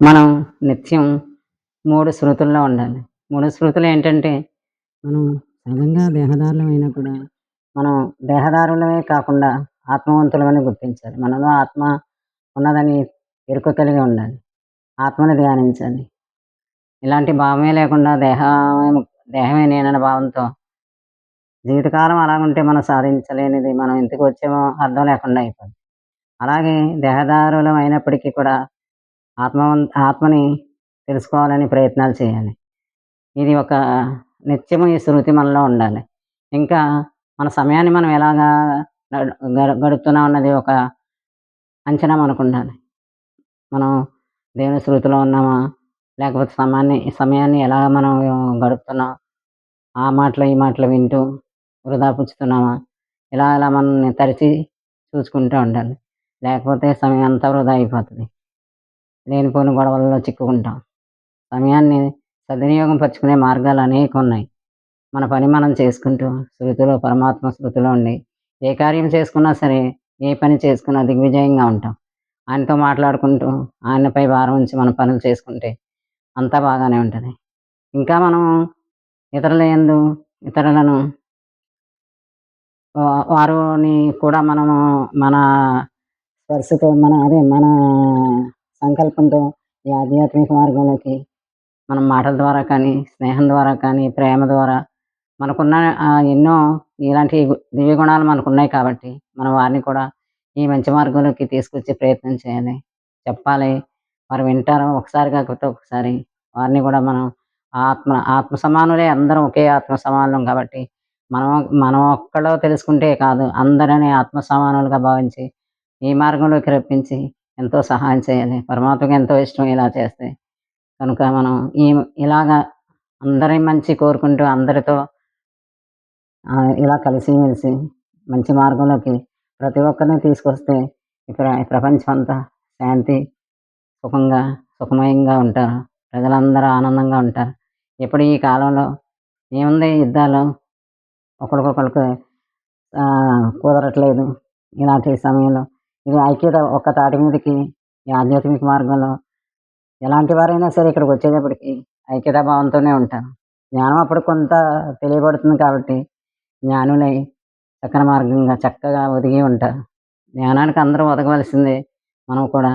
మనం నిత్యం 3 శృతుల్లో ఉండాలి. 3 శృతులు ఏంటంటే, మనం సహజంగా దేహదారులమైనా కూడా, మనం దేహదారులమే కాకుండా ఆత్మవంతులమని గుర్తించాలి. మనలో ఆత్మ ఉన్నదని ఎరుక కలిగి ఉండాలి. ఆత్మని ధ్యానించాలి. ఇలాంటి భావమే లేకుండా దేహమే నేనన్న భావంతో జీవితకాలం అలాగుంటే మనం సాధించలేనిది మనం ఎందుకు వచ్చామో అర్థం లేకుండా అయిపోద్ది. అలాగే దేహదారులం అయినప్పటికీ కూడా ఆత్మని తెలుసుకోవాలని ప్రయత్నాలు చేయాలి. ఇది ఒక నిత్యము ఈ శృతి మనలో ఉండాలి. ఇంకా మన సమయాన్ని మనం ఎలాగా గడుపుతున్నాం అన్నది ఒక అంచనా మనకుండాలి. మనం దేవుని శృతిలో ఉన్నామా? లేకపోతే సమయాన్ని ఎలా మనం గడుపుతున్నాం? ఆ మాటలు, ఈ మాటలు వింటూ వృధా పుచ్చుతున్నామా? ఇలా మనల్ని తరిచి చూసుకుంటూ ఉండాలి. లేకపోతే సమయం అంతా వృధా అయిపోతది. లేనిపోని గొడవల్లో చిక్కుకుంటాం. సమయాన్ని సద్వినియోగం పరుచుకునే మార్గాలు అనేకమున్నాయి. మన పని మనం చేసుకుంటూ పరమాత్మ శృతిలో ఉండి, ఏ కార్యం చేసుకున్నా సరే, ఏ పని చేసుకున్నా దిగ్విజయంగా ఉంటాం. ఆయనతో మాట్లాడుకుంటూ, ఆయనపై భారం ఉంచి మన పనులు చేసుకుంటే అంతా బాగానే ఉంటది. ఇంకా మనం ఇతరులను వారిని కూడా మనము మన స్పర్శతో మన సంకల్పంతో ఈ ఆధ్యాత్మిక మార్గంలోకి మనం మాటల ద్వారా కానీ, స్నేహం ద్వారా కానీ, ప్రేమ ద్వారా మనకున్న ఎన్నో ఇలాంటి దివ్య గుణాలు మనకున్నాయి కాబట్టి, మనం వారిని కూడా ఈ మంచి మార్గంలోకి తీసుకొచ్చే ప్రయత్నం చేయాలి. చెప్పాలి. వారు వింటారు. ఒకసారి కాకపోతే ఒకసారి. వారిని కూడా మనం ఆత్మ సమానులే, అందరం ఒకే ఆత్మ సమానులం కాబట్టి, మనం మనం ఒక్కలో తెలుసుకుంటే కాదు, అందరిని ఆత్మ సమానులుగా భావించి, ఈ మార్గంలోకి రప్పించి ఎంతో సహాయం చేయాలి. పరమాత్మకు ఎంతో ఇష్టం ఇలా చేస్తే. కనుక మనం ఈ ఇలాగా అందరి మంచి కోరుకుంటూ అందరితో ఇలా కలిసిమెలిసి మంచి మార్గంలోకి ప్రతి ఒక్కరిని తీసుకొస్తే ఈ ప్రపంచం అంతా శాంతి, సుఖమయంగా ఉంటారు. ప్రజలందరూ ఆనందంగా ఉంటారు. ఇప్పుడు ఈ కాలంలో ఏముంది, యుద్ధాలు, ఒకరికొకరికి కుదరట్లేదు. ఇలాంటి సమయంలో ఇది ఐక్యత ఒక్క తాటి మీదకి ఈ ఆధ్యాత్మిక మార్గంలో ఎలాంటి వారైనా సరే ఇక్కడికి వచ్చేటప్పటికి ఐక్యతా భావంతోనే ఉంటారు. జ్ఞానం అప్పుడు కొంత తెలియబడుతుంది కాబట్టి జ్ఞానులై చక్కని మార్గంగా చక్కగా ఒదిగి ఉంటారు. జ్ఞానానికి అందరూ ఒదగవలసిందే. మనం కూడా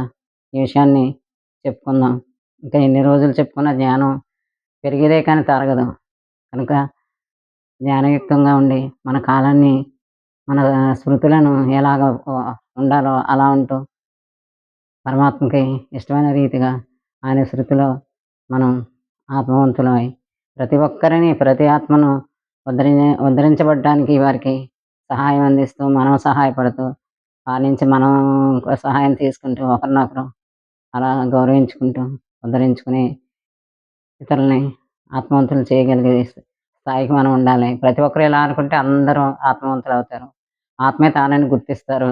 ఈ విషయాన్ని చెప్పుకుందాం. ఇంకా ఎన్ని రోజులు చెప్పుకున్నా జ్ఞానం పెరిగేదే కానీ తరగదు. కనుక జ్ఞానయుక్తంగా ఉండి మన కాలాన్ని, మన స్మృతులను ఎలాగ ఉండాలో అలా ఉంటూ పరమాత్మకి ఇష్టమైన రీతిగా ఆయన శృతిలో మనం ఆత్మవంతులమై ప్రతి ఆత్మను ఉద్ధరించబడడానికి వారికి సహాయం అందిస్తూ, మనం సహాయపడుతూ, వారి నుంచి మనం సహాయం తీసుకుంటూ, ఒకరినొకరు అలా గౌరవించుకుంటూ, ఉద్ధరించుకుని ఇతరులని ఆత్మవంతులు చేయగలిగే స్థాయికి మనం ఉండాలి. ప్రతి ఒక్కరు ఇలా అనుకుంటే అందరూ ఆత్మవంతులు అవుతారు. ఆత్మే తానని గుర్తిస్తారు.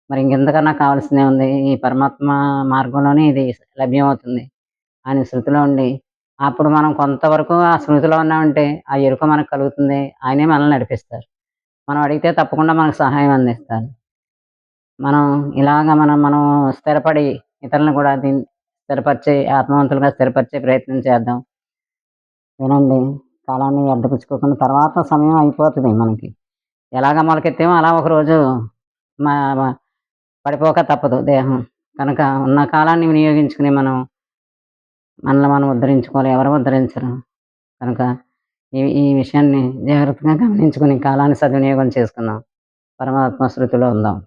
మరి ఇంకెంతకన్నా కావాల్సిందేముంది? ఈ పరమాత్మ మార్గంలోనే ఇది లభ్యమవుతుంది. ఆయన శృతిలో ఉండి, అప్పుడు మనం కొంతవరకు ఆ స్మృతిలో ఉన్నామంటే, ఆ ఎరుక మనకు కలుగుతుంది. ఆయనే మనల్ని నడిపిస్తారు. మనం అడిగితే తప్పకుండా మనకు సహాయం అందిస్తారు. మనం ఇలాగ మనం స్థిరపడి ఇతరులను కూడా ఆత్మవంతులుగా స్థిరపరిచే ప్రయత్నం చేద్దాం. వినండి. కాలాన్ని వ్యర్థపుచ్చుకోకుండా తర్వాత సమయం అయిపోతది మనకి. ఎలాగ మొలకెత్తామో అలా ఒకరోజు మా మ పడిపోక తప్పదు దేహం. కనుక ఉన్న కాలాన్ని వినియోగించుకుని మనల్ని మనం ఉద్ధరించుకోవాలి. ఎవరు ఉద్ధరించరు. కనుక ఈ విషయాన్ని జాగ్రత్తగా గమనించుకుని కాలాన్ని సద్వినియోగం చేసుకుందాం. పరమాత్మ శృతిలో ఉందాం.